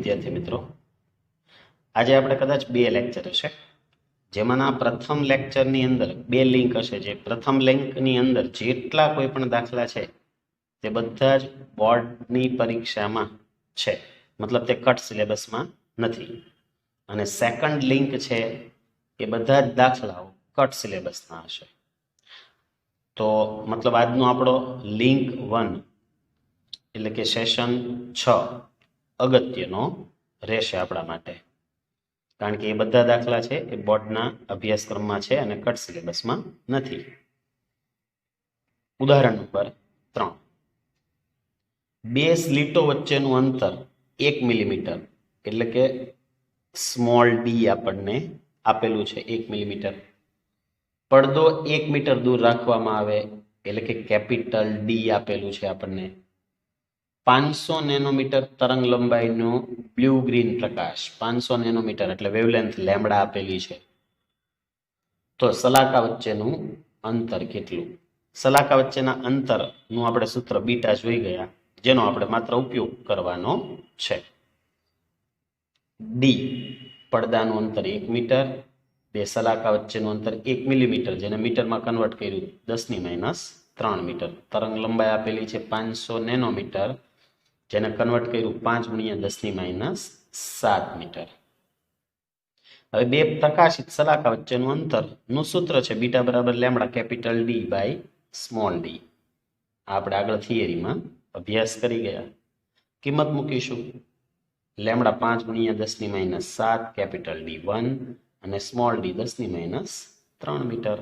વિદ્યાર્થી મિત્રો, આજે આપણે કદાચ બે લેક્ચર હશે, જેમાંના પ્રથમ લેક્ચરની અંદર બે લિંક હશે. જે પ્રથમ લિંકની અંદર જેટલા કોઈ પણ દાખલા છે તે બધા જ બોર્ડની પરીક્ષામાં છે, મતલબ તે કટ સિલેબસમાં નથી. અને સેકન્ડ લિંક છે એ બધા જ દાખલાઓ કટ સિલેબસના હશે. તો મતલબ આજનો આપણો લિંક 1 એટલે કે સેશન 6 અગત્યનો રહેશે આપણા માટે, કારણ કે એ બધા દાખલા છે એ બોર્ડના અભ્યાસક્રમમાં છે અને કટ સિલેબસમાં નથી. ઉદાહરણ નંબર 3, બે સ્લીટો વચ્ચેનું અંતર 1 મિલીમીટર એટલે કે સ્મોલ ડી આપણને આપેલું છે 1 મિલીમીટર. પડદો 1 મીટર દૂર રાખવામાં આવે એટલે કે કેપિટલ ડી આપેલું છે આપણને. 500 નેનોમીટર તરંગ લંબાઈનો બ્લુ ગ્રીન પ્રકાશ, 500 નેનોમીટર એટલે વેવલેન્થ લેમ્બડા આપેલી છે. તો સલાકા વચ્ચેનું અંતર કેટલું? સલાકા વચ્ચેના અંતરનું આપણે સૂત્ર બીટા જોઈ ગયા, જેનો આપણે માત્ર ઉપયોગ કરવાનો છે. ડી પડદાનું અંતર 1 મીટર, બે સલાકા વચ્ચેનું અંતર 1 મિલીમીટર, જેને મીટરમાં કન્વર્ટ કર્યું 10⁻³ મીટર. તરંગ લંબાઈ આપેલી છે 500 નેનોમીટર, જેને કન્વર્ટ કર્યું 5×10⁻⁷ મીટર. હવે બે પ્રકાશિત સલાકા વચ્ચેનું અંતરનું સૂત્ર છે બીટા બરાબર lambda capital D by small D. આપણે આગળ થિયરીમાં અભ્યાસ કરી ગયા. કિંમત મૂકીશું. લેમ્બડા 5×10⁻⁷, કેપિટલ ડી 1 અને સ્મોલ ડી 10⁻³ મીટર.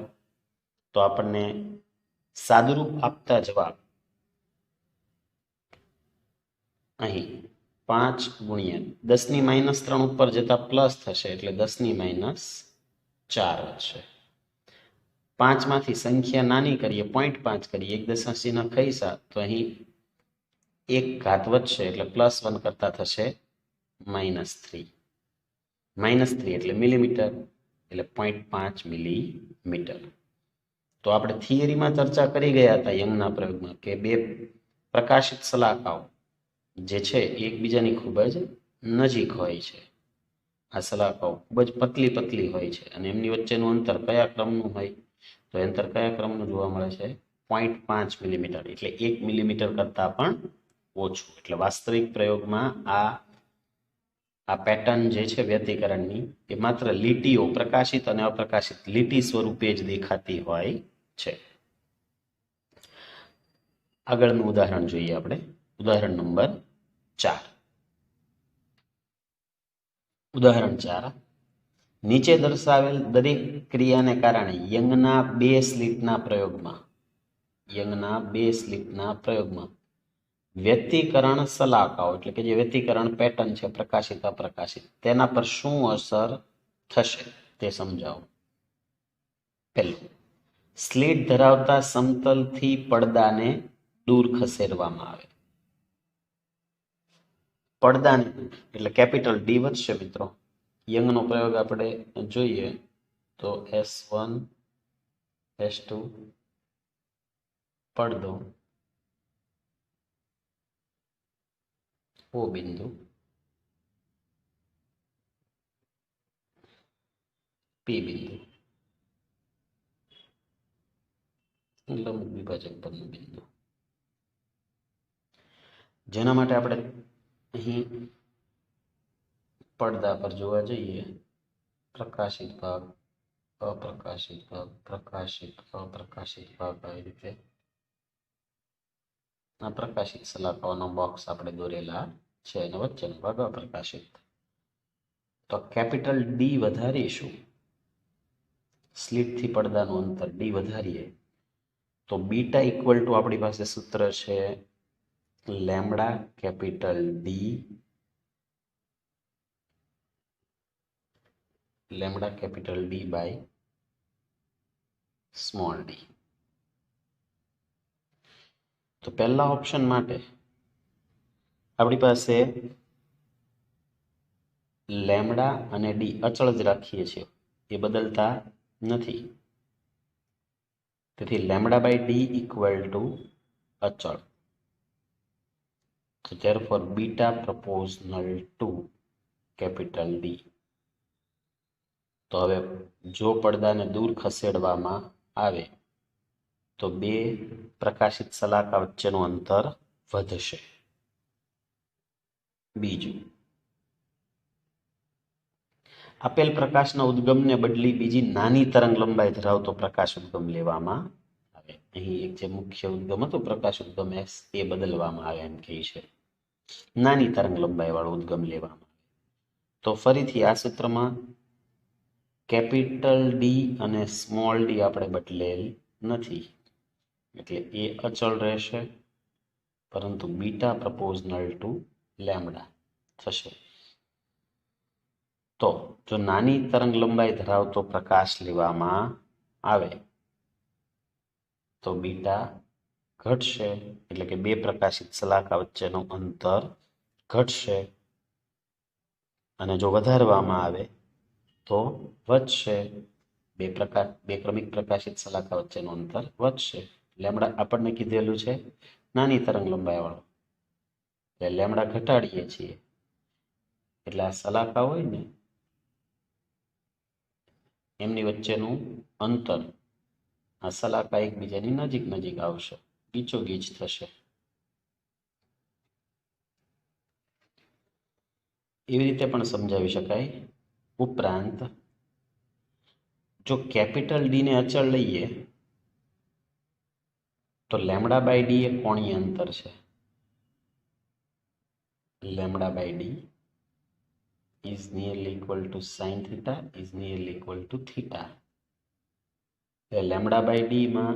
તો આપણને સાદુરૂપ આપતા જવાબ અહીં 5×10⁻³ ઉપર જતા પ્લસ થશે એટલે 10⁻⁴ વધશે. 5 માંથી સંખ્યા નાની કરીએ, 0.5 કરીએ, 1 દશાંશના ખઈસા તો અહીં 1 ઘાત વધશે એટલે +1 કરતા થશે -3. -3 એટલે મિલીમીટર, એટલે 0.5 મિલીમીટર. તો આપણે થિયરીમાં ચર્ચા કરી ગયા હતા યંગના પ્રયોગમાં કે બે પ્રકાશિત સલાકાઓ જે છે એકબીજાની ખૂબ જ નજીક હોય છે. આ સલાકાઓ ખૂબ જ પતલી હોય છે અને એમની વચ્ચેનું અંતર કયા ક્રમનું હોય? તો અંતર કયા ક્રમનું જોવા મળે છે? 0.5 મિલીમીટર, એટલે 1 મિલીમીટર કરતાં પણ ઓછું. એટલે વાસ્તવિક પ્રયોગમાં આ પેટર્ન જે છે વ્યતિકરણની એ માત્ર લીટીઓ, પ્રકાશિત અને અપ્રકાશિત લીટી સ્વરૂપે જ દેખાતી હોય છે. આગળનું ઉદાહરણ જોઈએ આપણે. ઉદાહરણ નંબર 4. ઉદાહરણ 4, નીચે દર્શાવેલ દરેક ક્રિયાને કારણે યંગના બે સ્લિટના પ્રયોગમાં વ્યતિકરણ સલાકાઓ એટલે કે જે વ્યતિકરણ પેટર્ન છે પ્રકાશિત અપ્રકાશિત, તેના પર શું અસર થશે તે સમજાવો. પહેલું, સ્લિટ ધરાવતા સમતલથી પડદાને દૂર ખસેડવામાં આવે. પડદાને એટલે કેપિટલ ડી વધશે મિત્રો. યંગનો પ્રયોગ આપણે જોઈએ તો S1 S2 પડદો O બિંદુ P બિંદુ લંબ વિભાજક પરનું બિંદુ, જેના માટે આપણે અહીં પડદા પર જોવા જઈએ પ્રકાશિત ભાગ, અપ્રકાશિત ભાગ, પ્રકાશિત અપ્રકાશિત ભાગ, આવી રીતે આ પ્રકાશિત સલાકાઓનો બોક્સ આપણે દોરેલા છે અને વચ્ચેનો ભાગ અપ્રકાશિત. તો કેપિટલ ડી વધારીશું, સ્લિટથી પડદાનું અંતર ડી વધારીએ તો બીટા ઇક્વલ ટુ આપણી પાસે સૂત્ર છે lambda capital D by small D. તો પહેલા ઓપ્શન માટે આપણી પાસે લેમ્બડા અને ડી અચળ જ રાખીએ છીએ, એ બદલતા નથી. તેથી lambda by D equal to અચળ. So therefore beta proportional to capital D. તો હવે જો પડદાને દૂર ખસેડવામાં આવે તો બે પ્રકાશિત સલાકા વચ્ચેનું અંતર વધશે. બીજું, આપેલ પ્રકાશના ઉદ્ગમને બદલી બીજી નાની તરંગ લંબાઈ ધરાવતો પ્રકાશ ઉદ્ગમ લેવામાં આવે. અહીં એક જે મુખ્ય ઉદ્ગમ હતો પ્રકાશ ઉદ્ગમ એસ એ બદલવામાં આવે એમ કહે છે. નાની તરંગ લંબાઈ વાળો ઉદ્ગમ લેવામાં આવે. તો ફરીથી આ સૂત્રમાં કેપિટલ ડી અને સ્મોલ ડી આપણે બદલેલ નથી, એટલે એ અચળ રહેશે, પરંતુ બીટા પ્રપોઝનલ ટુ લેમ્ડા થશે. તો જો નાની તરંગ લંબાઈ ધરાવતો પ્રકાશ લેવામાં આવે તો બીટા ઘટશે, એટલે કે બે પ્રકાશિત સલાકા વચ્ચેનું અંતર ઘટશે, અને જો વધારવામાં આવે તો વધશે. બે ક્રમિક પ્રકાશિત સલાકા વચ્ચેનું અંતર વધશે. લેમ્ડા આપણને કીધેલું છે નાની તરંગ લંબાઈ વાળો, એટલે લેમ્ડા ઘટાડીએ છીએ, એટલે આ સલાકા હોય ને એમની વચ્ચેનું અંતર, આ સલાકા એકબીજાની નજીક નજીક આવશે, ગીચોગીચ થશે. એવી રીતે પણ સમજાવી શકાય. ઉપરાંત જો કેપિટલ ડી ને અચળ લઈએ તો લેમ્ડા બાય ડી એ કોણીય અંતર છે. Lambda by D is nearly equal to sin theta is nearly equal to theta. Lambda by D માં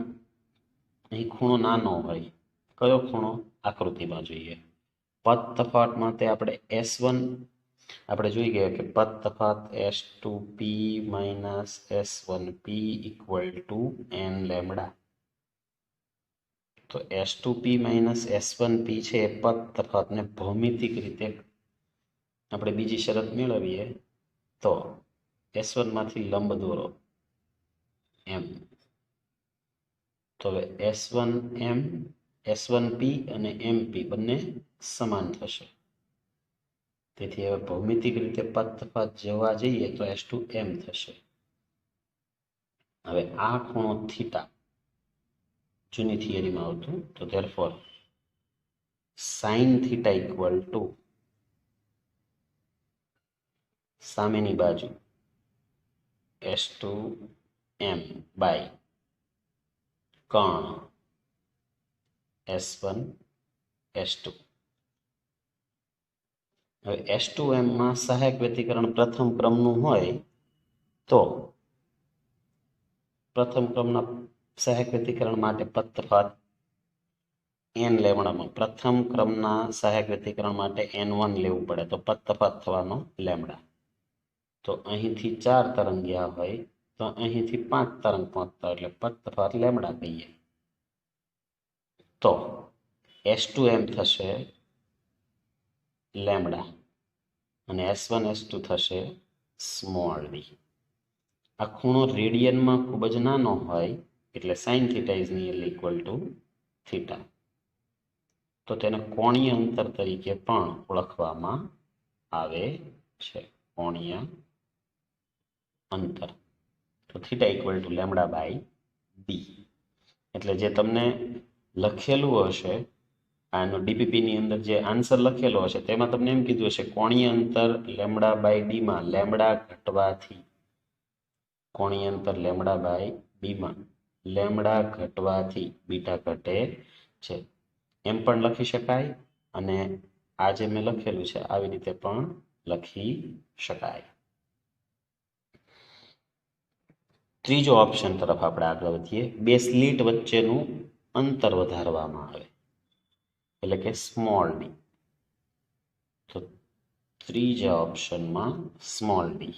અહીં ખૂણો નાનો હોય. કયો ખૂણો? આકૃતિમાં જોઈએ. પદ તફાવત માટે આપણે S1 આપણે જોઈ ગયા કે પદ તફાવત S2p minus S1p equal to n lambda. તો S2p માઇનસ S1p છે એ પદ તફાવતને ભૌમિતિક રીતે આપણે બીજી શરત મેળવીએ તો S1 માંથી લંબ દોરો એમ, તો હવે S1m S1p અને mp બંને સમાન થશે. તેથી હવે ભૌમિતિક રીતે પદ તફાવત જોવા જઈએ તો S2m થશે. હવે આ ખૂણો થીટા જૂની થિયરીમાં આવતું, તો therefore sine theta equal two સામેની બાજુ S2m by Karna S1 S2. હવે S2m માં સહાયક વ્યતિકરણ પ્રથમ ક્રમનું હોય તો પ્રથમ ક્રમના સહાયક વ્યતિકરણ માટે પદ તફાવત n લેમ્ડામાં, પ્રથમ ક્રમના સહાયક વ્યતિકરણ માટે n1 લેવું પડે, તો પદ તફાવત થવાનો લેમ્ડા. તો અહીંથી 4 તરંગ ગયા હોય તો અહીંથી 5 તરંગ પહોંચતા, એટલે પદ તફાવત લેમ્ડા કહીએ. તો S2m થશે લેમ્ડા અને S1 S2 થશે સ્મોલ ડી. આ ખૂણો રેડિયનમાં ખૂબ જ નાનો હોય એટલે sine theta is nearly equal to theta. તો તેને કોણીય અંતર તરીકે પણ ઓળખવામાં આવે છે. કોણીય અંતર. તો theta equal to lambda by D. એટલે જે તમને લખેલું હશે આનો ડીપીપીની અંદર જે આન્સર લખેલો હશે તેમાં તમને એમ કીધું હશે કોણીય અંતર લેમ્ડા બાય ડીમાં લેમ્ડા ઘટવાથી, કોણીય અંતર લેમ્ડા બાય બીમાં લેમ્ડા ઘટવાથી બીટા ઘટે છે, એમ પણ લખી શકાય, અને આ જે મેં લખેલું છે આવી રીતે પણ લખી શકાય. ત્રીજો ઓપ્શન તરફ આપણે આગળ વધીએ. બે સ્લીટ વચ્ચેનું અંતર વધારવામાં આવે, એટલે કે સ્મોલ ડી. તો ત્રીજા ઓપ્શનમાં સ્મોલ ડી.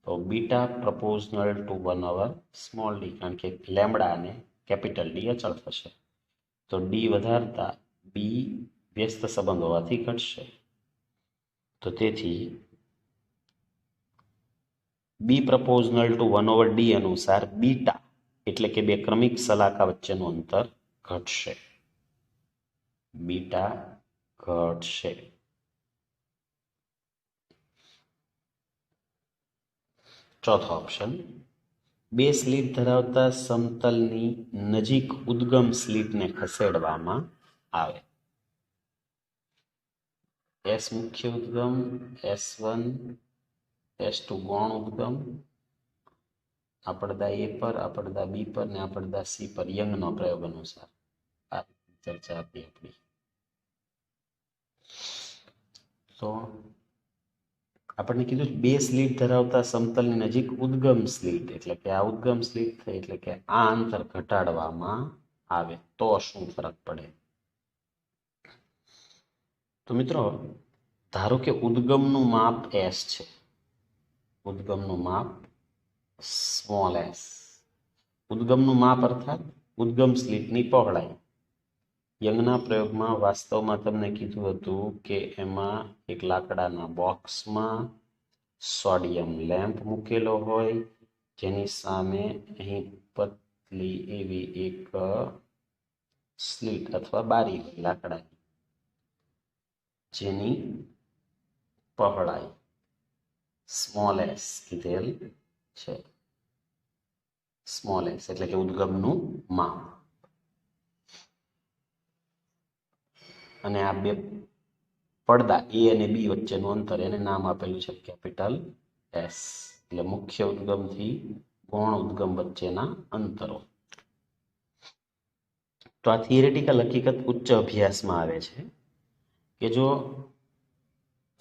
તો બીટા પ્રપોઝનલ ટુ 1/, સ્મોલ ડી, કારણ કે લેમ્ડા અને કેપિટલ ડી અચળ થશે. તો ડી વધારતા બી વ્યસ્ત સંબંધ હોવાથી ઘટશે. તો તેથી બી પ્રપોઝનલ ટુ 1/d અનુસાર બીટા એટલે કે બે ક્રમિક સલાકા વચ્ચેનું અંતર ઘટશે. બીટા ઘટશે. ચોથો ઓપ્શન, બે સ્લિટ ધરાવતા સમતલની નજીક ઉદ્ગમ સ્લિટને ખસેડવામાં આવે. એસ મુખ્ય ઉદ્ગમ, S1, S2 ગૌણ ઉદ્ગમ, આ પડદા એ પર, આ પડદા બી પર ને આ પડદા સી પર યંગનો પ્રયોગ અનુસાર આ ચર્ચા હતી આપણી. તો આપણને કીધું બે સ્લિટ ધરાવતા સમતલની નજીક ઉદ્ગમ સ્લિટ, એટલે કે આ ઉદ્ગમ સ્લિટ થઈ એટલે કે આ અંતર ઘટાડવામાં આવે તો શું ફરક પડે. તો મિત્રો ધારો કે ઉદ્ગમનું માપ S છે, ઉદ્ગમનું માપ સ્મોલ s, ઉદ્ગમનું માપ અર્થાત ઉદ્ગમ સ્લિટની પહોળાઈ. યંગના પ્રયોગમાં વાસ્તવમાં તમને કીધું હતું કે એમાં એક લાકડાના બોક્સમાં સોડિયમ લેમ્પ મૂકેલો હોય, જેની સામે અહીં પતલી એવી એક સ્લિટ અથવા બારી હોય લાકડાની, જેની પહોળાઈ સ્મોલ s કીધેલ છે. સ્મોલ s એટલે કે ઉદ્ગમનું માપ. અને આ બે પડદા એ અને બી વચ્ચેનું અંતર એને નામ આપેલું છે કેપિટલ S, એટલે મુખ્ય ઉદ્ગમથી ગૌણ ઉદ્ગમ વચ્ચેના અંતરો. તો આ થિયરેટિકલ હકીકત ઉચ્ચ અભ્યાસમાં આવે છે કે જો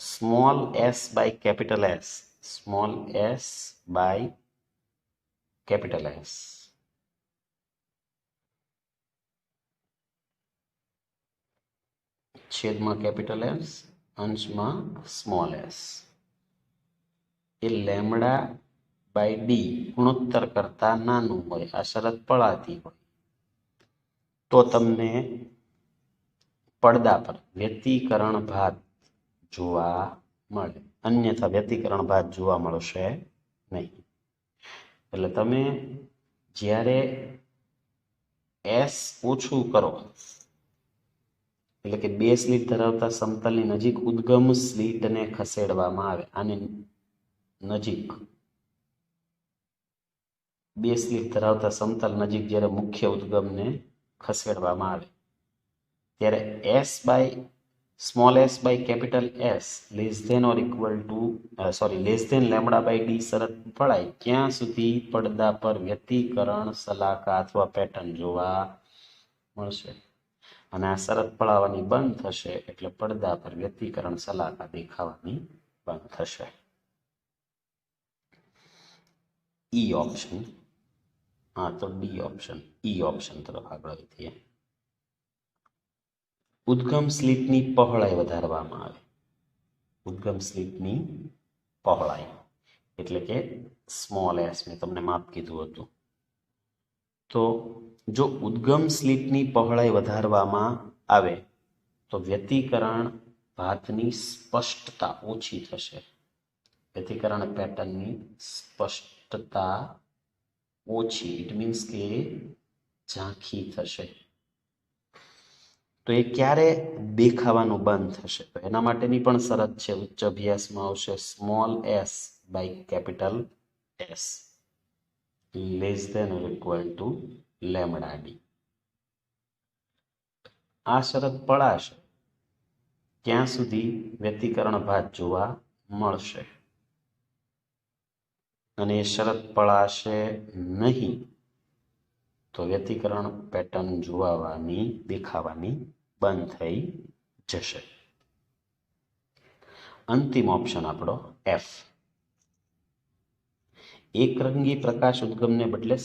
small s by capital S, small s by capital S છેદમાં કેપિટલ S અંશમાં સ્મોલ s એ લેમડા બાય ડી ગુણોત્તર કરતા નાનું હોય, આ શરત પળાતી હોય, તો તમને પડદા પર વ્યતિકરણ ભાત જોવા મળે, અન્યથા વ્યતિકરણ ભાત જોવા મળશે નહીં. એટલે તમે જ્યારે S ઓછું કરો, એટલે કે બે સ્લિટ ધરાવતા સમતલની નજીક ઉદ્ગમ સ્લિટને ખસેડવામાં આવે, આની નજીક બે સ્લિટ ધરાવતા સમતલ નજીક જ્યારે મુખ્ય ઉદ્ગમને ખસેડવામાં આવે ત્યારે small s by capital S less than or equal to less than lambda by D શરત પળાય ત્યાં સુધી પડદા પર વ્યતિકરણ સલાકા અથવા પેટર્ન જોવા મળશે. અને આ શરત પળાવવાની બંધ થશે એટલે પડદા પર વ્યતિકરણ સલાકા દેખાવાની બંધ થશે. ઈ ઓપ્શન. હા, તો ડી ઓપ્શન, ઈ ઓપ્શન તરફ આગળ વધીએ. ઉદ્ગમ સ્લિટની પહોળાઈ વધારવામાં આવે. ઉદ્ગમ સ્લિટની પહોળાઈ એટલે કે સ્મોલ s, મેં તમને માપ કીધું હતું. તો જો ઉદ્ગમ સ્લિટની પહોળાઈ વધારવામાં આવે તો વ્યતિકરણ ભાતની સ્પષ્ટતા ઓછી થશે. વ્યતિકરણ પેટર્નની સ્પષ્ટતા ઓછી, ઇટ મીન્સ કે ઝાંખી થશે. તો એ ક્યારે દેખાવાનું બંધ થશે? તો એના માટેની પણ શરત છે, ઉચ્ચ અભ્યાસમાં આવશે, small s by capital S less than or equal to lambda D. આ શરત પળાશે ત્યાં સુધી વ્યતિકરણ ભાત જોવા મળશે, અને એ શરત પળાશે નહીં તો વ્યતિકરણ પેટર્ન દેખાવાની બંધ થઈ જશે. અંતિમ ઓપ્શન આપણો F. એકરંગી પ્રકાશ ઉદ્ગમને બદલે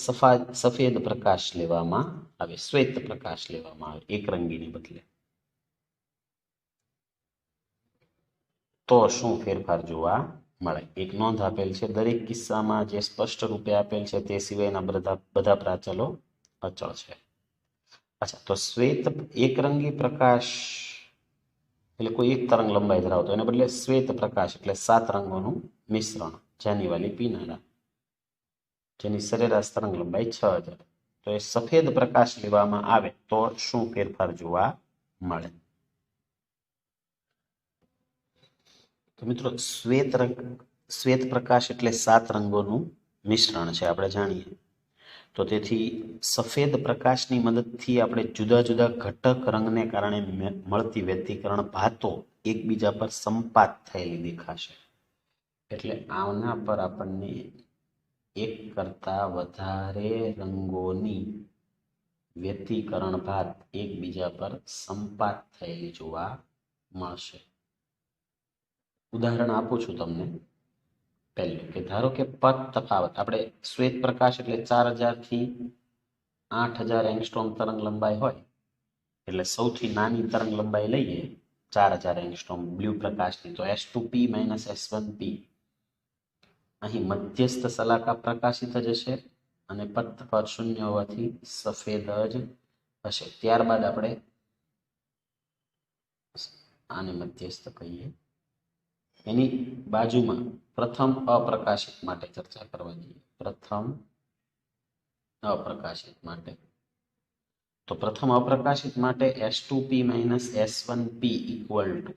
સફેદ પ્રકાશ લેવામાં આવે, શ્વેત પ્રકાશ લેવામાં આવે એકરંગીની બદલે, તો શું ફેરફાર જોવા મળે? એક નોંધ આપેલ છે, દરેક કિસ્સામાં જે સ્પષ્ટ રૂપે આપેલ છે તે સિવાયના બધા પ્રાચલો અચળ છે. અચ્છા, તો શ્વેત એકરંગી પ્રકાશ એટલે કોઈ એક તરંગ લંબાઈ ધરાવતો, એને બદલે શ્વેત પ્રકાશ એટલે 7 રંગોનું મિશ્રણ, જાની વાલી પીનારા, જેની સરેરાશ તરંગ લંબાઈ 6000. તો એ સફેદ પ્રકાશ લેવામાં આવે તો શું ફેરફાર જોવા મળે? તો મિત્રો શ્વેત પ્રકાશ એટલે 7 રંગોનું મિશ્રણ છે, આપણે જાણીએ. તો તેથી સફેદ પ્રકાશની મદદથી આપણે જુદા જુદા ઘટક રંગને કારણે મળતી વ્યતિકરણ ભાતો એકબીજા પર સંપાત થયેલી દેખાશે. એટલે આના પર આપણને એક કરતા વધારે રંગોની વ્યતિકરણ ભાત એકબીજા પર સંપાત થયેલી જોવા મળશે. ઉદાહરણ આપું છું તમને. પહેલું કે ધારો કે પથ તફાવત, આપણે શ્વેત પ્રકાશ એટલે 4000 થી 8000 એંગસ્ટ્રોમ તરંગ લંબાઈ હોય, એટલે સૌથી નાની તરંગ લંબાઈ લઈએ 4000 એંગસ્ટ્રોમ બ્લુ પ્રકાશની, તો S2P - S1P. અહીં મધ્યસ્થ શલાકા પ્રકાશિત જ હશે અને પથ તફાવત શૂન્ય હોવાથી સફેદ જ હશે. ત્યારબાદ આપણે આને મધ્યસ્થ કહીએ. એની બાજુમાં પ્રથમ અપ્રકાશિત માટે ચર્ચા કરવા જઈએ. પ્રથમ અપ્રકાશિત માટે, તો પ્રથમ અપ્રકાશિત માટે S2P - S1P ઇક્વલ ટુ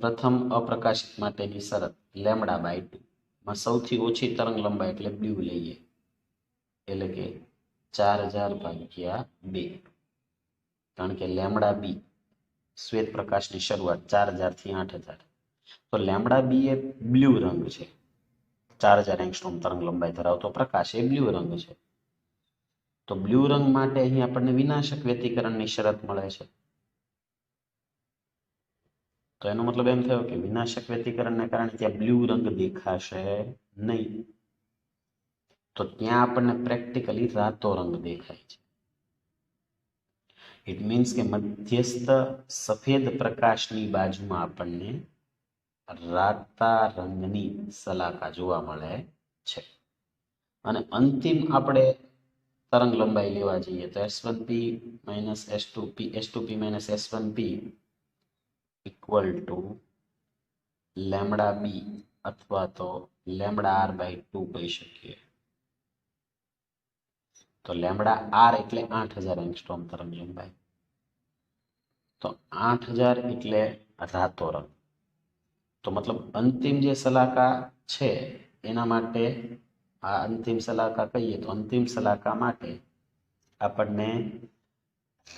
પ્રથમ અપ્રકાશિત માટેની શરત λ/2 માં સૌથી ઓછી તરંગ લંબાઈ એટલે બ્લુ લઈએ, એટલે કે 4000/2, કારણ કે λb શ્વેત પ્રકાશની શરૂઆત 4000 થી 8000, તો λb એ બ્લુ રંગ છે. 4000 એંગસ્ટ્રોમ તરંગ લંબાઈ ધરાવતો પ્રકાશ એ બ્લુ રંગ છે. તો બ્લુ રંગ માટે અહીં આપણને વિનાશક વ્યતિકરણની શરત મળે છે. તો એનો મતલબ એમ થયો કે વિનાશક વ્યતિકરણને કારણે ત્યાં બ્લુ રંગ દેખાશે નહીં. તો ત્યાં આપણને પ્રેક્ટિકલી રાતો રંગ દેખાય છે. ઇટ મીન્સ કે મધ્યસ્થ સફેદ પ્રકાશની બાજુમાં આપણને રાતા રંગની શલાકા જોવા મળે છે. અને અંતિમ આપણે તરંગ લંબાઈ લેવા જઈએ તો S1P - S2P - S1P equal to λb અથવા તો λr/2 કહી શકીએ. તો λr એટલે 8000 એંગસ્ટ્રોમ તરંગ લંબાઈ, તો 8000 એટલે રાતો રંગ. તો મતલબ અંતિમ જે શલાકા છે એના માટે આ અંતિમ શલાકા કહીએ તો અંતિમ શલાકા માટે આપણને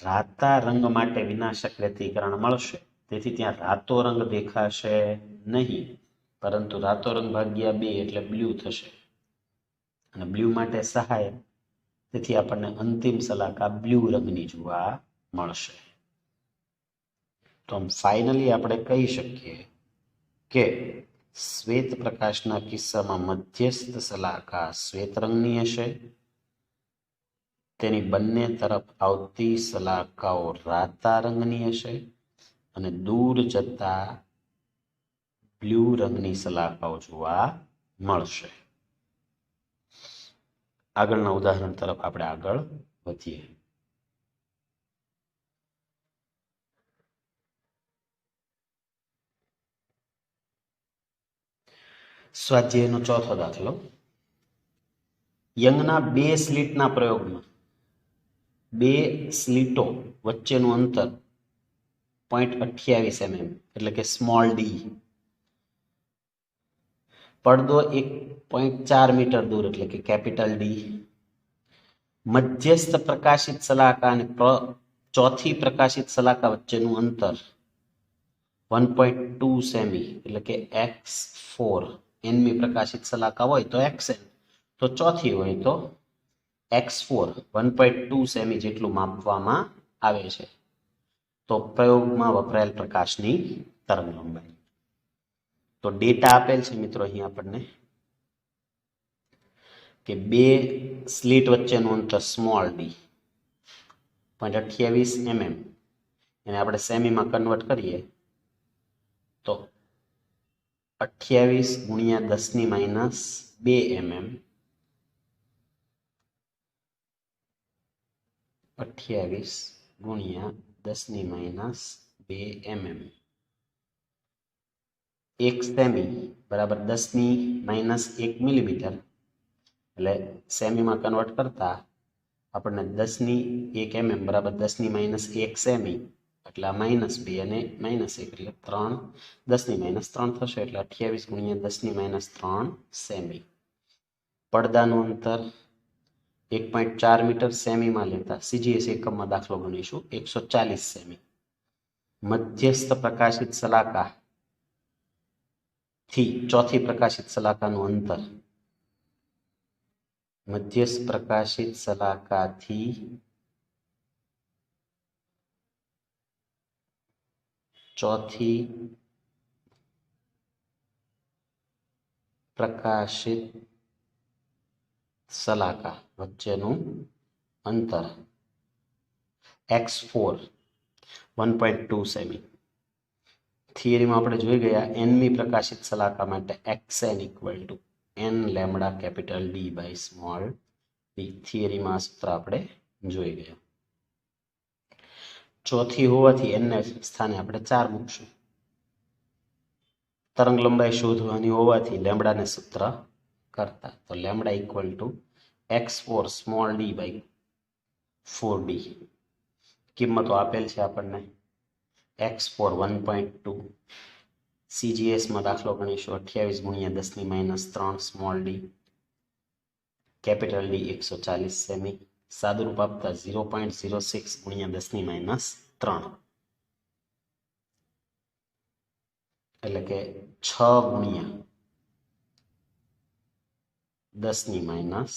રાતા રંગ માટે વિનાશક વ્યતિકરણ મળશે. તેથી ત્યાં રાતો રંગ દેખાશે નહીં, પરંતુ રાતો રંગ ભાગ્યા 2 એટલે બ્લુ થશે, અને બ્લુ માટે સહાય, તેથી આપણને અંતિમ શલાકા બ્લુ રંગની જોવા મળશે. તો ફાઇનલી આપણે કહી શકીએ કે શ્વેત પ્રકાશના કિસ્સામાં મધ્યસ્થ શલાકા શ્વેત રંગની હશે, તેની બંને તરફ આવતી શલાકાઓ રાતા રંગની હશે, અને દૂર જતા બ્લુ રંગની શલાકાઓ જોવા મળશે. આગળના ઉદાહરણ તરફ આપણે આગળ વધીએ. સ્વાધ્યાયનો ચોથો દાખલો. યંગના 2 સ્લિટના પ્રયોગમાં 2 સ્લિટો વચ્ચેનું અંતર 0.28 mm એટલે કે સ્મોલ ડી, પડદો 1.4 મીટર દૂર એટલે કે કેપિટલ ડી, મધ્યસ્થ પ્રકાશિત શલાકા અને ચોથી પ્રકાશિત શલાકા વચ્ચેનું અંતર 1.2 સેમી એટલે કે x4. nમી પ્રકાશિત શલાકા હોય તો xn, તો ચોથી હોય તો x4 1.2 સેમી જેટલું માપવામાં આવે છે. તો પ્રયોગમાં વપરાયેલ પ્રકાશની તરંગ લંબાઈ. તો ડેટા આપેલ છે મિત્રો અહીં આપણને કે 2 સ્લિટ વચ્ચેનું અંતર સ્મોલ ડી 0.28 mm, એને આપણે સેમીમાં કન્વર્ટ કરીએ તો 28 × 10⁻² mm, 28 × 10⁻² mm. 1 સેમી બરાબર 10⁻1 મિલીમીટર, એટલે સેમીમાં કન્વર્ટ કરતા આપણને 10⁻1 mm બરાબર 10⁻1 સેમી, એટલે -2 અને -1 એટલે 3 10 - 3 થશે એટલે 28 × 10 - 3 સેમી. પડદાનું અંતર 1.4 મીટર સેમીમાં લેતા CGS એકમમાં દાખલો ગણીશું 140 સેમી. મધ્યસ્થ પ્રકાશિત શલાકા થી ચોથી પ્રકાશિત શલાકાનું અંતર મધ્યસ્થ પ્રકાશિત શલાકાથી ચોથી પ્રકાશિત શલાકા વચ્ચેનું અંતર x4 1.2 સેમી. થિયરીમાં આપણે જોઈ ગયા nમી પ્રકાશિત શલાકા માટે xn = n lambda capital D by small d. થિયરીમાં આ સૂત્ર આપણે જોઈ ગયા. ચોથી હોવાથી n ને સ્થાને આપણે 4 મૂકશું. તરંગ લંબાઈ શોધવાની હોવાથી લેમ્બડાને સૂત્ર કરતા તો lambda = x4 small d by 4d. કિંમતો આપેલ છે આપણને. x4 1.2, CGS માં દાખલો ગણીશું 28 × 10 - 3 small d, capital D 140 semi. સાદુરૂપ આપતા 0.06 × 10 - 3 એટલે કે 6 × 10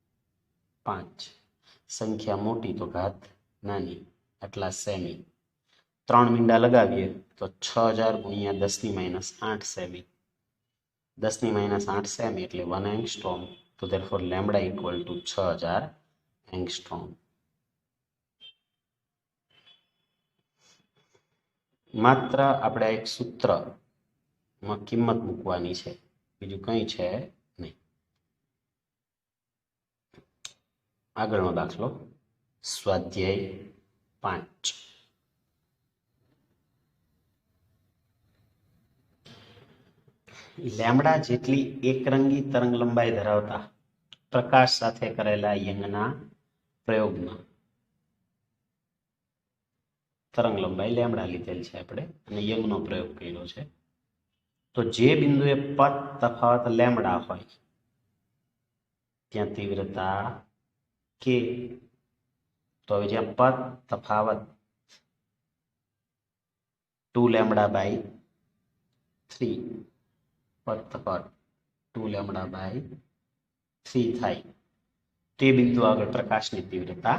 - 5. સંખ્યા મોટી તો ઘાત નાની, આટલા સેમી. 3 મીંડા લગાવીએ તો 6000 × 10 - 8 સેમી. 10 - 8 સેમી એટલે 1 એંગસ્ટ્રોમ. તો therefore લેમ્બડા = 6000 એંગસ્ટ્રોમ. માત્ર આપણે એક સૂત્રમાં કિંમત મૂકવાની છે, બીજું કંઈ છે નહીં. આગળનો દાખલો સ્વાધ્યાય 5. લેમ્બડા જેટલી એકરંગી તરંગ લંબાઈ ધરાવતા પ્રકાશ સાથે કરેલા યંગના પ્રયોગમાં તરંગ લંબાઈ લેમ્બડા લીધેલ છે આપણે અને યંગનો પ્રયોગ કર્યો છે. તો જે બિંદુએ પથ તફાવત લેમ્બડા હોય ત્યાં તીવ્રતા કે. તો હવે જ્યાં પથ તફાવત 2 લેમ્બડા બાય 3 પથ તફાવત 2 લેમ્બડા બાય 3 થાય તે બિંદુ આગળ પ્રકાશની તીવ્રતા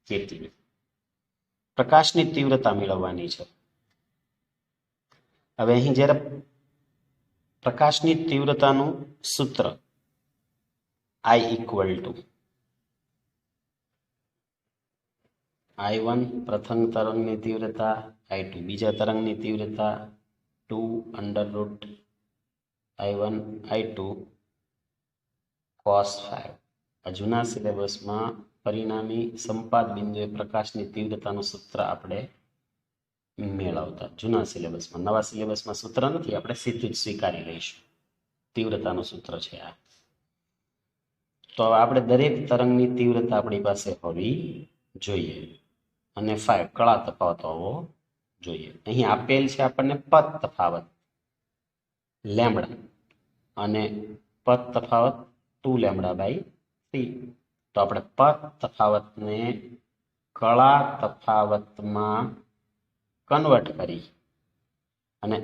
કેટલી? પ્રકાશની તીવ્રતા મેળવવાની છે. હવે અહીં જ્યારે પ્રકાશની તીવ્રતાનું સૂત્ર I1 પ્રથમ તરંગની તીવ્રતા, I2 બીજા તરંગની તીવ્રતા, 2 √I1 I2 cos 5. આ જૂના સિલેબસમાં પરિણામી સંપાત બિંદુએ પ્રકાશની તીવ્રતાનું સૂત્ર આપણે મેળવતા. જૂના સિલેબસમાં. નવા સિલેબસમાં સૂત્ર નથી, આપણે સીધું જ સ્વીકારી લઈશું. તીવ્રતાનું સૂત્ર છે આ. તો આપણે દરેક તરંગની તીવ્રતા આપણી પાસે હોવી જોઈએ અને 5 કળા તફાવત હોવો જોઈએ. અહીં આપેલ છે આપણને પથ તફાવત લેમ્બડા અને પથ તફાવત 2 લેમ્બડા બાય 3. તો આપણે પથ તફાવતને કળા તફાવતમાં કન્વર્ટ કરી અને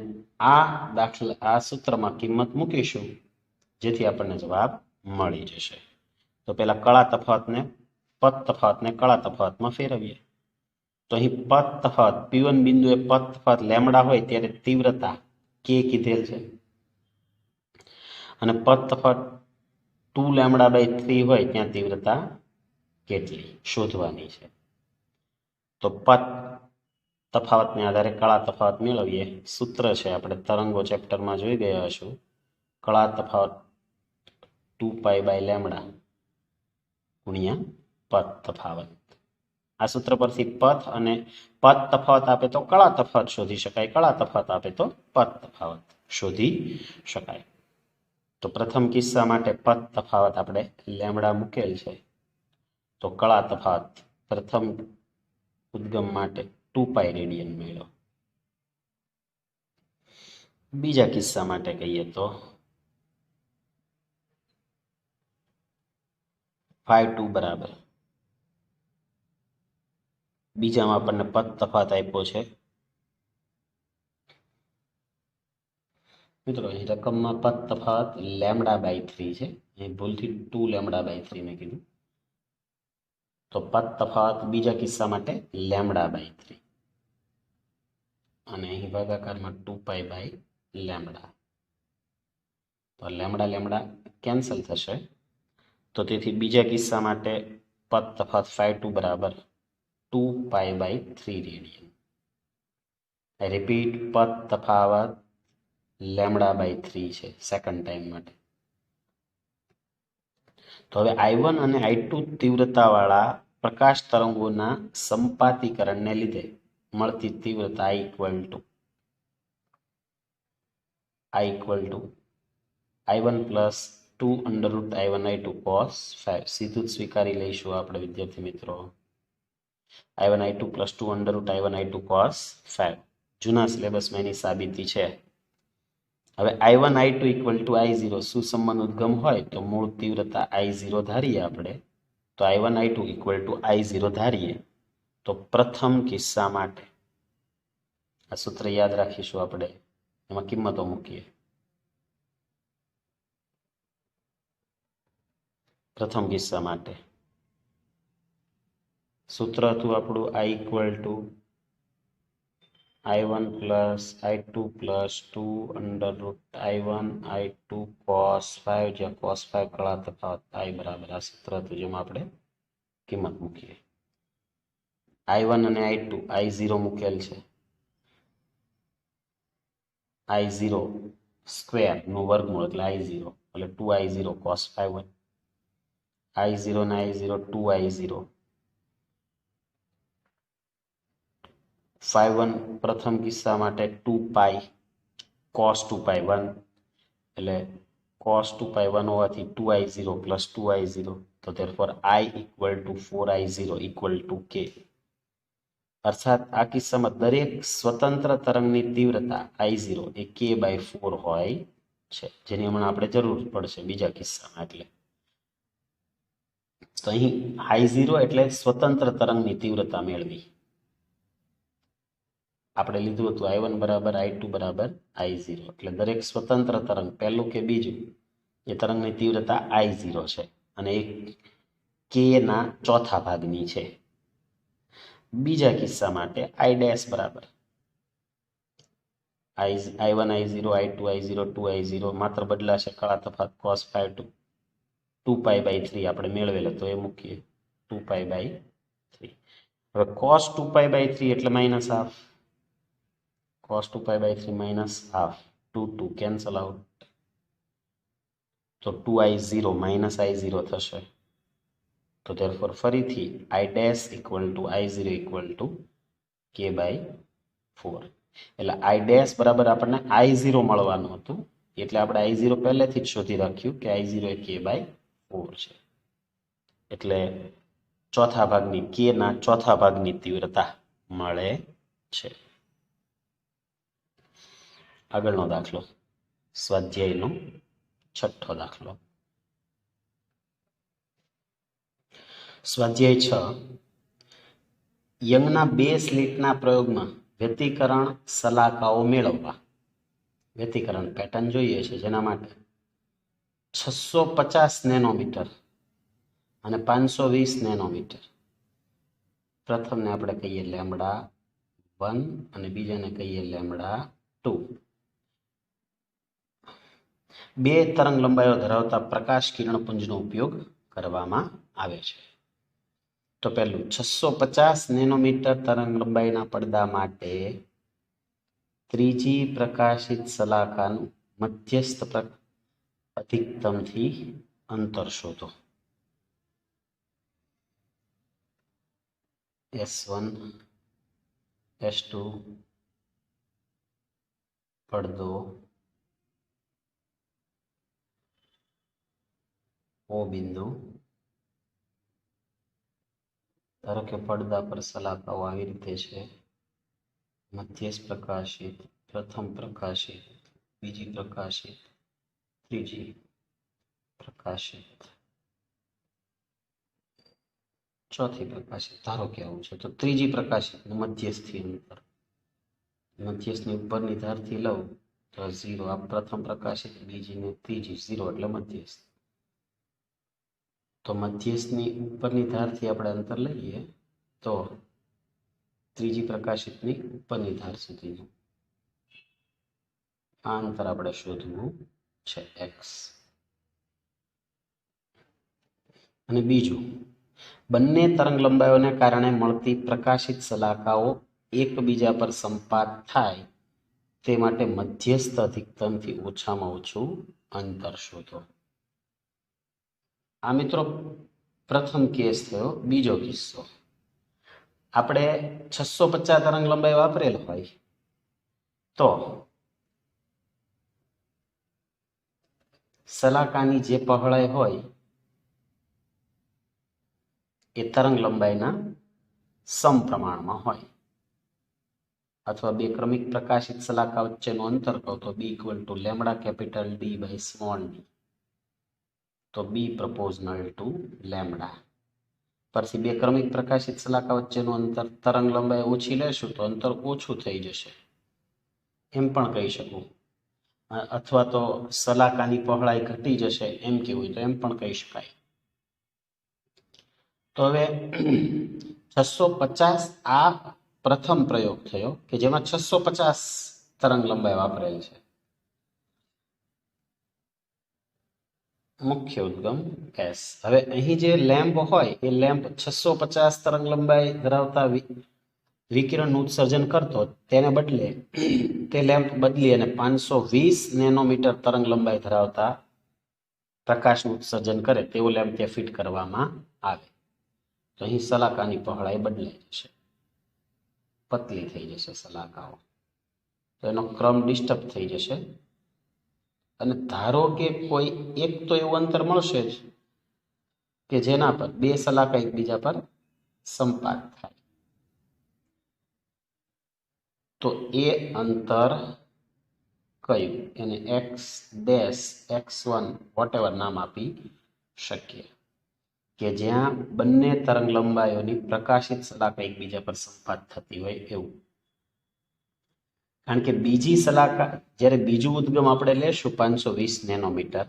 આ સૂત્રમાં કિંમત મૂકીશું જેથી આપણને જવાબ મળી જશે. તો પહેલા કળા તફાવતને પથ તફાવતને કળા તફાવતમાં ફેરવીએ. તો અહીં પથ તફાવત P1 બિંદુએ પથ તફાવત લેમ્બડા હોય ત્યારે તીવ્રતા કે કીધેલ છે અને પથ તફાવત 2 લેમ્બડા બાય 3 હોય ત્યાં તીવ્રતા કેટલી શોધવાની છે. તો પથ તફાવતને આધારે કળા તફાવત મેળવીએ. સૂત્ર છે આપણે તરંગો ચેપ્ટરમાં જોઈ ગયા હશું. કળા તફાવત 2π બાય લેમ્બડા ગુણ્યા પથ તફાવત. આ સૂત્ર પરથી પથ અને પથ તફાવત આપે તો કળા તફાવત શોધી શકાય, કળા તફાવત આપે તો પથ તફાવત શોધી શકાય. તો પ્રથમ કિસ્સા માટે પથ તફાવત આપણે લેમ્બડા મૂકેલ છે. તો કળા તફાવત પ્રથમ ઉદ્ગમ માટે 2 2 પાઈ રેડિયન મળ્યો. બીજા કિસ્સા માટે કહીએ તો φ2 બરાબર, બીજામાં આપણને પદ તફાત આપ્યો છે મિત્રો. અહીં રકમમાં પદ તફાત λ/3 છે, અહીં ભૂલથી 2 λ/3 મેં કીધું, તો પદ તફાત બીજા કિસ્સા માટે λ/3 અને અહીં ભાગાકારમાં 2π/λ. તો લેમડા કેન્સલ થશે, તો તેથી બીજા કિસ્સા માટે પદ તફાત φ2 બરાબર 2π/3 રેડિયન. આઈ રિપીટ, પદ તફાવત λ/3 છે સેકન્ડ ટાઈમ માટે. તો હવે I1 અને I2 તીવ્રતાવાળા પ્રકાશ તરંગોના સંપાતીકરણને લીધે મળતી તીવ્રતા I equal to I1 plus 2√I1I2 cos 5. સીધું જ સ્વીકારી લઈશું આપણે વિદ્યાર્થી મિત્રો. I1I2 પ્લસ 2√I1I2 cos 5 જૂના સિલેબસમાં એની સાબિતી છે. હવે I1I2 ઇક્વલ ટુ I0 સુસંબંધ ઉદ્ગમ હોય તો મૂળ તીવ્રતા I0 ધારીએ આપણે, તો I1I2 ઇક્વલ ટુ I0 ધારીએ તો પ્રથમ કિસ્સા માટે આ સૂત્ર યાદ રાખીશું આપણે, એમાં કિંમતો મૂકીએ. પ્રથમ કિસ્સા માટે સૂત્ર હતું આપણું I equal to I1 plus I2 plus 2√I1I2 cos 5, જ્યાં cos 5 કળા તફાવત I બરાબર આ સૂત્ર હતું જેમાં આપણે કિંમત મૂકીએ. I1 અને I2 I0 મૂકેલ છે, I0 સ્ક્વેર નું વર્ગમૂળ એટલે I0 એટલે 2I0 cos 5 હોય. I0 ને I0 2I0. φ1 પ્રથમ કિસ્સા માટે 2π cos 2π1 એટલે cos 2π1 હોવાથી 2I0 પ્લસ 2I0, તો therefore I equal to 4I0 equal to K. અર્થાત આ કિસ્સામાં દરેક સ્વતંત્ર તરંગની તીવ્રતા I0 એ K/4 હોય છે, જેની હમણાં આપણે જરૂર પડશે બીજા કિસ્સામાં. એટલે તો અહીં I0 એટલે સ્વતંત્ર તરંગની તીવ્રતા મેળવી. આપણે લીધું હતું I1 બરાબર I2 બરાબર I0, એટલે દરેક સ્વતંત્ર તરંગ પહેલું કે બીજું એ તરંગની તીવ્રતા I0 છે અને એ K ના ચોથા ભાગની છે. બીજા કિસ્સા માટે I' બરાબર I1 I0 I2 I0 2I0 માત્ર બદલાશે કળા તફાત cos 5 to 2π/3 આપણે મેળવેલો તો એ મૂકીએ 2π/3. હવે cos 2π/3 એટલે minus half, cos 2π/3 minus half, 2 cancel out, તો 2I0 minus I0 થશે. તો therefore ફરીથી I' equal to I0 equal to K/4. એટલે I' બરાબર આપણને I0 મળવાનું હતું, એટલે આપણે I0 પહેલેથી જ શોધી રાખ્યું કે I0 એ K/4 છે. એટલે ચોથા ભાગની K ના ચોથા ભાગની તીવ્રતા મળે છે. આગળનો દાખલો, સ્વાધ્યાયનો છઠ્ઠો દાખલો. સ્વાધ્યાય 6. યંગના 2 સ્લિટના પ્રયોગમાં વ્યતિકરણ સલાકાઓ મેળવવા. વ્યતિકરણ પેટર્ન જોઈએ છે, જેના માટે 650 નેનોમીટર અને 520 નેનોમીટર. પ્રથમને આપણે કહીએ λ1 અને બીજાને કહીએ λ2. 2 તરંગ લંબાઈઓ ધરાવતા પ્રકાશ કિરણપુંજનો ઉપયોગ કરવામાં આવે છે. તો પહેલું 650 નેનોમીટર તરંગ લંબાઈના પડદા માટે ત્રીજી પ્રકાશિત સલાકાનું મધ્યસ્થ અધિકતમથી અંતર શોધો. S1 S2 પડદો O બિંદુ. ધારો કે પડદા પર સલાકાઓ આવી રીતે છે, મધ્યસ્થ પ્રકાશિત, પ્રથમ પ્રકાશિત, બીજી પ્રકાશિત, ત્રીજી પ્રકાશિત, ચોથી પ્રકાશિત. ધારો કે આવું છે તો ત્રીજી પ્રકાશિત મધ્યસ્થથી અંતર, મધ્યસ્થની ઉપરની ધારથી લઉં તો 0. આ પ્રથમ પ્રકાશિત, બીજી ને ત્રીજી 0 એટલે મધ્યસ્થ. તો મધ્યસ્થની ઉપરની ધારથી આપણે અંતર લઈએ તો ત્રીજી પ્રકાશિતની ઉપરની ધાર સુધીનું આ અંતર આપણે શોધવું છે x. અને બીજું, બંને તરંગ લંબાઈઓને કારણે મળતી પ્રકાશિત શલાકાઓ એકબીજા પર સંપાત થાય તે માટે મધ્યસ્થ અધિકતમથી ઓછામાં ઓછું અંતર શોધો. આ મિત્રો પ્રથમ કેસ થયો. બીજો કિસ્સો, આપણે 650 તરંગ લંબાઈ વાપરેલ હોય તો શલાકાની જે પહોળાઈ હોય એ તરંગ લંબાઈના સમપ્રમાણમાં હોય, અથવા બે ક્રમિક પ્રકાશિત શલાકા વચ્ચેનું અંતર કહો તો b = lambda capital D by small d. તો b proportional to લેમ્બડા. પરથી બે ક્રમિક પ્રકાશિત શલાકા વચ્ચેનું અંતર તરંગ લંબાઈ ઓછી લેશું તો અંતર ઓછું થઈ જશે, એમ પણ કહી શકું. અથવા તો શલાકાની પહોળાઈ ઘટી જશે એમ કેવું હોય તો એમ પણ કહી શકાય. તો હવે 650 આ પ્રથમ પ્રયોગ થયો કે જેમાં 650 તરંગ લંબાઈ વાપરેલ છે. મુખ્ય ઉદ્ગમ S. હવે અહીં જે લેમ્પ હોય એ લેમ્પ 650 તરંગ લંબાઈ ધરાવતા વિકિરણનું ઉત્સર્જન કરતો, તેને બદલે તે લેમ્પ બદલી અને 520 નેનોમીટર તરંગ લંબાઈ ધરાવતા પ્રકાશનું ઉત્સર્જન કરે તેવું લેમ્પ ત્યાં ફિટ કરવામાં આવે તો અહીં શલાકાની પહોળાઈ બદલાઈ જશે, પતલી થઈ જશે શલાકાઓ. તો એનો ક્રમ ડિસ્ટર્બ થઈ જશે. અને ધારો કે કોઈ એક તો એવું અંતર મળશે જ કે જેના પર બે શલાકા એકબીજા પર સંપાત થાય, તો એ અંતર કયું, એને x ડેશ x1 વોટેવર નામ આપી શકીએ, કે જ્યાં બંને તરંગ લંબાઈઓની પ્રકાશિત શલાકા એકબીજા પર સંપાત થતી હોય એવું. કારણ કે બીજી શલાકા, જ્યારે બીજું ઉદ્ગમ આપણે લેશું 520 નેનોમીટર,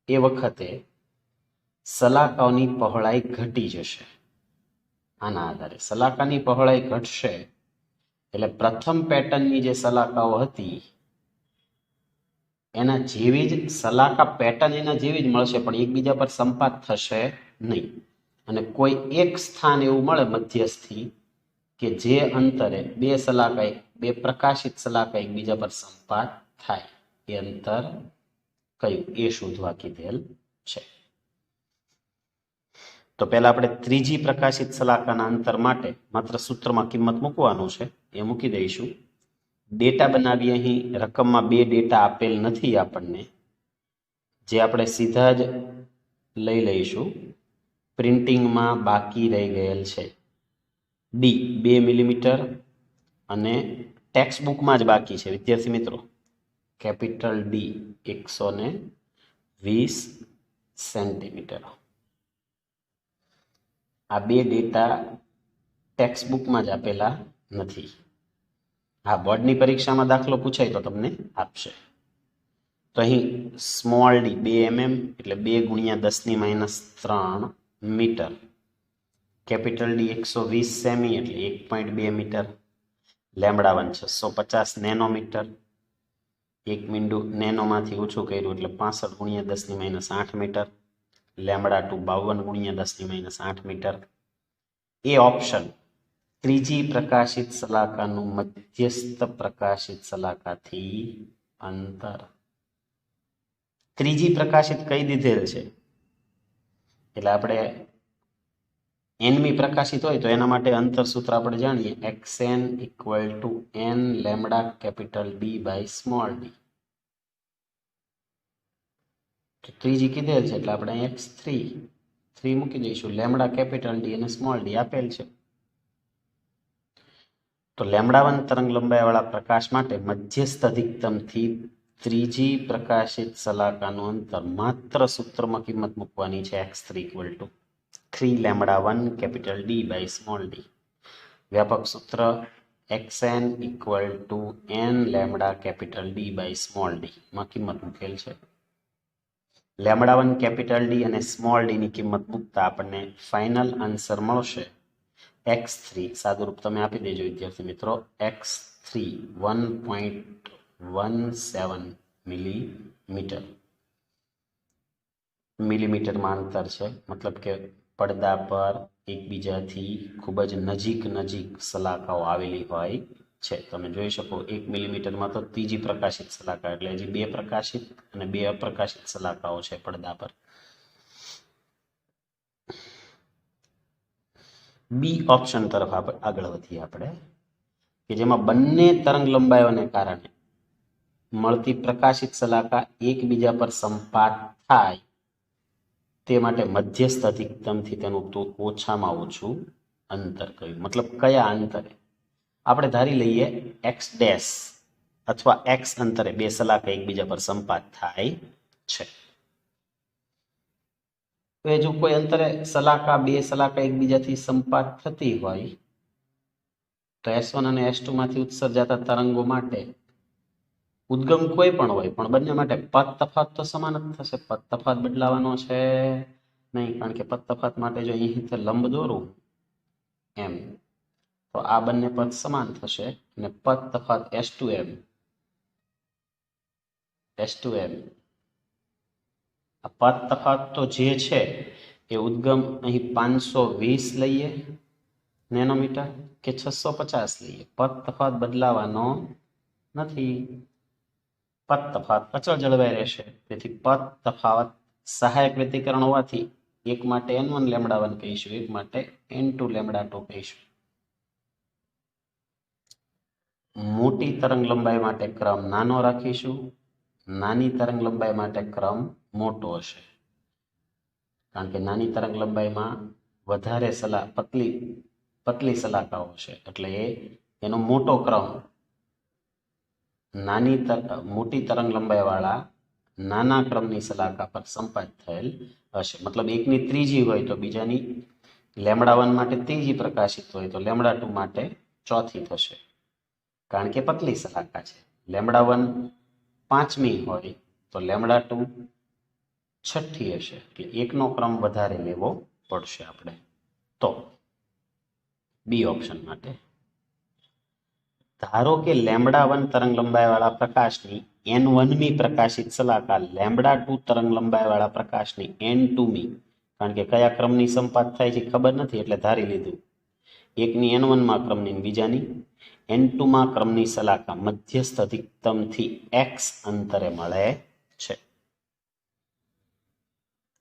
એ વખતે શલાકાઓની પહોળાઈ ઘટી જશે. આના આધારે શલાકાની પહોળાઈ ઘટશે એટલે પ્રથમ પેટર્નની જે શલાકાઓ હતી એના જેવી જ શલાકા પેટર્ન એના જેવી જ મળશે, પણ એકબીજા પર સંપાત થશે નહીં. અને કોઈ એક સ્થાન એવું મળે મધ્યસ્થથી કે જે અંતરે બે શલાકા, બે પ્રકાશિત શલાકા એકબીજા પર સંપાત થાય, એ અંતર કયું એ શોધવા કીધેલ છે. તો પહેલા આપણે ત્રીજી પ્રકાશિત શલાકાના અંતર માટે માત્ર સૂત્રમાં કિંમત મૂકવાનું છે, એ મૂકી દઈશું. ડેટા બનાવી, અહીં રકમમાં બે ડેટા આપેલ નથી આપણને, જે આપણે સીધા જ લઈ લઈશું. પ્રિન્ટિંગમાં બાકી રહી ગયેલ છે ડી 2 મિલીમીટર અને ટેક્સ્ટ બુકમાં જ બાકી છે વિદ્યાર્થી મિત્રો કેપિટલ ડી 120 સેન્ટીમીટર. આ બે ડેટા ટેક્સ્ટ બુકમાં જ આપેલા નથી. હા, બોર્ડની પરીક્ષામાં દાખલો પૂછાય તો તમને આપશે. તો અહીં સ્મોલ ડી 2 mm એટલે 2 × 10⁻³ મીટર, કેપિટલ ડી 120 સેમી એટલે 1.2 મીટર, લેમ્બડા 1 650 નેનોમીટર, 1 મીંડું નેનોમાંથી ઓછું કર્યું એટલે 65 × 10⁻8 મીટર, લેમ્બડા 2 52 × 10⁻8 મીટર. એ ઓપ્શન ત્રીજી પ્રકાશિત શલાકાનું મધ્યસ્થ પ્રકાશિત શલાકાથી અંતર. ત્રીજી પ્રકાશિત કઈ દીધેલ છે એટલે આપણે nમી પ્રકાશિત હોય તો એના માટે અંતર સૂત્ર આપણે જાણીએ, xn = n lambda capital D by small d. તો ત્રીજી કીધેલ છે એટલે આપણે x3 મૂકી દઈશું. લેમ્બડા કેપિટલ D અને સ્મોલ d આપેલ છે. તો લેમડા1 તરંગ લંબાઈવાળા પ્રકાશ માટે મધ્યસ્થ અધિકતમથી ત્રીજી પ્રકાશિત સલાકાનું અંતર માત્ર સૂત્રમાં કિંમત મૂકવાની છે x3 = 3 લેમડા1 capital D by small d. વ્યાપક સૂત્ર xn = n lambda capital D by small d માં કિંમત મૂકેલ છે. લેમડા1 કેપિટલ D અને સ્મોલ d ની કિંમત મૂકતા આપણને ફાઇનલ આન્સર મળશે x3 સાદુરૂપ તમે આપી દેજો વિદ્યાર્થી મિત્રો. x3 1.17 મિલીમીટરમાં અંતર છે. મતલબ કે પડદા પર એકબીજાથી ખૂબ જ નજીક સલાકાઓ આવેલી હોય છે. તમે જોઈ શકો 1 મિલીમીટરમાં તો ત્રીજી પ્રકાશિત સલાકા, એટલે હજી 2 પ્રકાશિત અને 2 અપ્રકાશિત સલાકાઓ છે પડદા પર. બી ઓપ્શન તરફ આગળ વધીએ આપણે, કે જેમાં બંને તરંગ લંબાઈઓને કારણે મળતી પ્રકાશિત સલાકા એકબીજા પર સંપાત થાય તે માટે મધ્યસ્થ અધિકતમથી તેનું ઓછામાં ઓછું અંતર કયું. મતલબ કયા અંતરે આપણે ધારી લઈએ x ડેશ અથવા x અંતરે બે સલાકા એકબીજા પર સંપાત થાય છે. તો જો કોઈ અંતરે બે સલાકા એકબીજાથી સંપાત થતી હોય તો S1 અને S2 માંથી ઉત્સર્જાતા તરંગો માટે ઉદ્ગમ કોઈ પણ હોય, પણ બંને માટે પથ તફાત તો સમાન જ થશે. પથ તફાત બદલાવાનો છે નહીં, કારણ કે પથ તફાત માટે જો અહીંથી લંબ દોરું એમ તો આ બંને પદ સમાન થશે અને પથ તફાત S2m આ પદ તફાત તો જે છે એ ઉદ્ગમ અહીં 520 લઈએ નેનોમીટર કે 650 લઈએ, પદ તફાત બદલાવાનો નથી. પદ તફાત અચળ જળવાઈ રહેશે. તેથી પદ તફાવત સહાયક વ્યતિકરણ હોવાથી એક માટે n1 લેમડા1 કહીશું, એક માટે n2 લેમડા2 કહીશું. મોટી તરંગ લંબાઈ માટે ક્રમ નાનો રાખીશું, નાની તરંગ લંબાઈ માટે ક્રમ મોટો હશે, કારણ કે નાની તરંગ લંબાઈમાં વધારે પતલી સલાકાઓ છે, એટલે એનો મોટો ક્રમ મોટી તરંગ લંબાઈ વાળા નાના ક્રમની સલાકા પર સંપાત થયેલ હશે. મતલબ એકની ત્રીજી હોય તો બીજાની લેમડા1 માટે ત્રીજી પ્રકાશિત હોય તો લેમડા2 માટે ચોથી થશે, કારણ કે પતલી સલાકા છે. લેમડા1 પાંચમી હોય તો લેમડા2 છઠ્ઠી હશે, એટલે એકનો ક્રમ વધારે લેવો પડશે આપણે. તો બી ઓપ્શન માટે ધારો કે લેમડા1 તરંગ લંબાઈ વાળા પ્રકાશની n1મી પ્રકાશિત સલાકા લેમડા2 તરંગ લંબાઈ વાળા પ્રકાશની n2મી, કારણ કે કયા ક્રમની સંપાત થાય છે ખબર નથી એટલે ધારી લીધું, એકની n1માં ક્રમની બીજાની n2માં ક્રમની સલાકા મધ્યસ્થ અધિકતમથી x અંતરે મળે છે.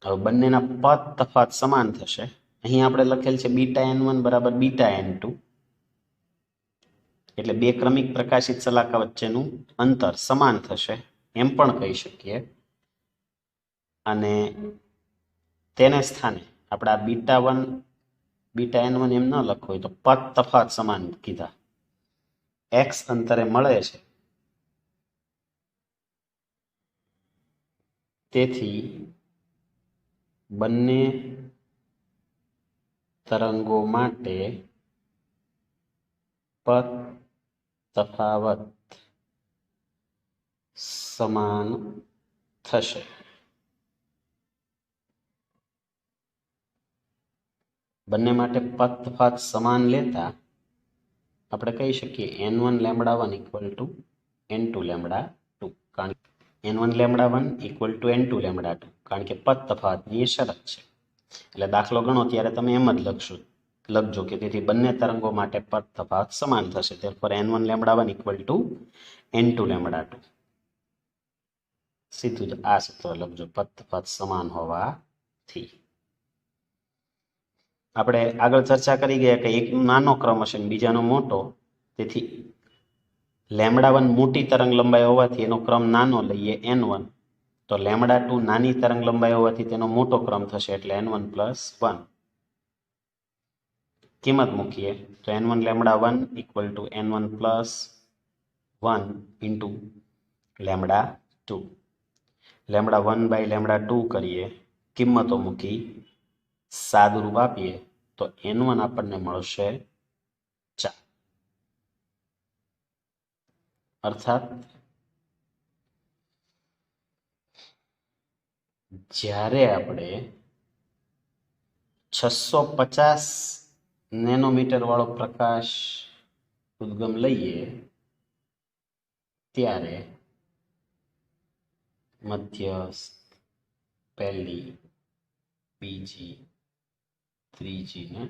હવે બંનેના પદ તફાત સમાન થશે. અહીં આપણે લખેલ છે બીટા n1 બરાબર બીટા n2, એટલે બે ક્રમિક પ્રકાશિત સલાકા વચ્ચેનું અંતર સમાન થશે એમ પણ કહી શકીએ. અને તેને સ્થાને આપણે આ બીટા n1 એમ ન લખવું હોય તો પદ તફાત સમાન કીધા, x અંતરે મળે છે, તેથી બંને તરંગો માટે પદ તફાવત સમાન થશે. બંને માટે પદ તફાત સમાન લેતા આપણે કહી શકીએ n1 લેમડા1 = n2 લેમડા2, કારણ કે n1 લેમડા1 = n2 લેમડા2, કારણ કે પદ તફાવતની શરત છે. એટલે દાખલો ગણો ત્યારે તમે એમ જ લખજો કે તેથી બંને તરંગો માટે પદ તફાવત સમાન થશે. therefore n1 લેમડા1 = n2 લેમડા2. સીધું જ આ સૂત્ર લખજો પદ તફાવત સમાન હોવાથી. આપણે આગળ ચર્ચા કરી ગયા કે એકનો નાનો ક્રમ હશે અને બીજાનો મોટો, તેથી લેમડા1 મોટી તરંગ લંબાઈ હોવાથી એનો ક્રમ નાનો લઈએ n1, તો લેમડા2 નાની તરંગ લંબાઈ હોવાથી તેનો મોટો ક્રમ થશે એટલે n1 + 1. કિંમત મૂકીએ તો n1 lambda 1 equal to n1 plus 1 into lambda 2 lambda 1 by lambda 2 કરીએ કિંમતો મૂકી સાદુરૂપ આપીએ તો n1 આપણને મળશે 4 અર્થાત જ્યારે આપણે 650 નેનોમીટર વાળો પ્રકાશ ઉદ્ગમ લઈએ ત્યારે મધ્યસ્થ પહેલી બીજી ત્રીજી ને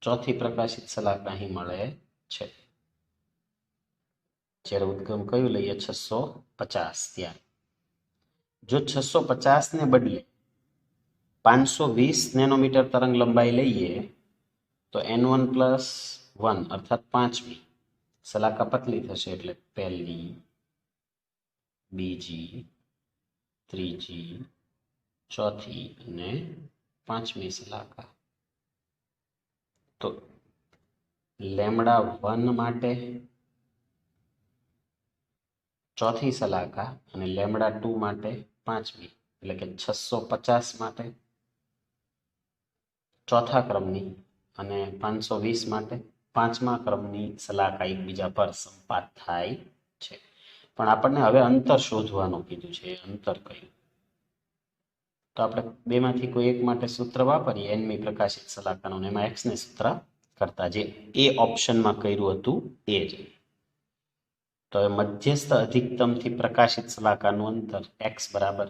ચોથી પ્રકાશિત સલાકા અહીં મળે છે જ્યારે ઉદ્ગમ કયું લઈએ 650 ત્યાં જો 650 ને બદલે 520 નેનોમીટર તરંગ લંબાઈ લઈએ તો n1 પ્લસ 1 અર્થાત 5મી સલાકા પતલી થશે એટલે પહેલી બીજી ત્રીજી ચોથી અને 5મી સલાકા તો લેમડા 1 માટે ચોથી સલાકા અને લેમડા 2 માટે 5મી એટલે કે 650 માટે ચોથા ક્રમની અને 520 માટે 5મા ક્રમની સલાકા એકબીજા પર સંપાત થાય છે પણ આપણને હવે અંતર શોધવાનું કીધું છે અંતર કયું તો આપણે બેમાંથી કોઈ એક માટે સૂત્ર વાપરીએ nમી પ્રકાશિત સલાકાનું એમાં x ને સૂત્ર કરતા જે એ ઓપ્શનમાં કર્યું હતું એ જ તો મધ્યસ્થ અધિકતમથી પ્રકાશિત સલાકાનું અંતર x બરાબર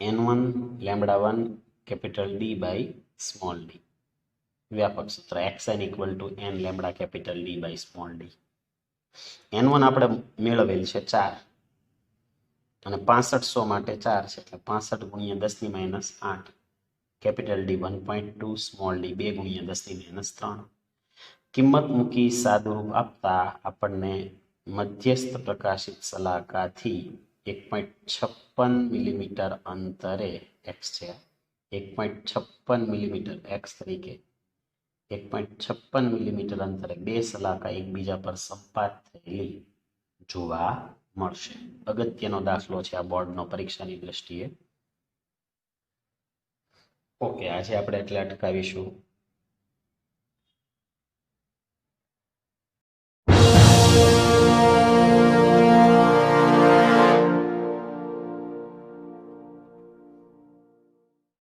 n1 lambda 1 capital d by small d વ્યાપક સૂત્ર xn equal to n lambda capital d by small d n1 આપણે મેળવેલ છે 4 અને 6500 માટે 4 છે એટલે 65 ગુણ્યા 10 ની minus 8 capital d 1.2 small d 2 ગુણ્યા 10 ની માઇનસ 3 કિંમત મૂકી સાદુરૂપ આપતા આપણને મધ્યસ્થ પ્રકાશિત સલાકાથી 1.56 મિલીમીટર અંતરે x છે 1.56 મિલીમીટર x તરીકે 1.56 મિલીમીટર અંતરે બે સલાકા એકબીજા પર સંપાત થયેલી જોવા મળશે અગત્યનો દાખલો છે આ બોર્ડનો પરીક્ષાની દ્રષ્ટિએ ઓકે આજે આપણે એટલે અટકાવીશું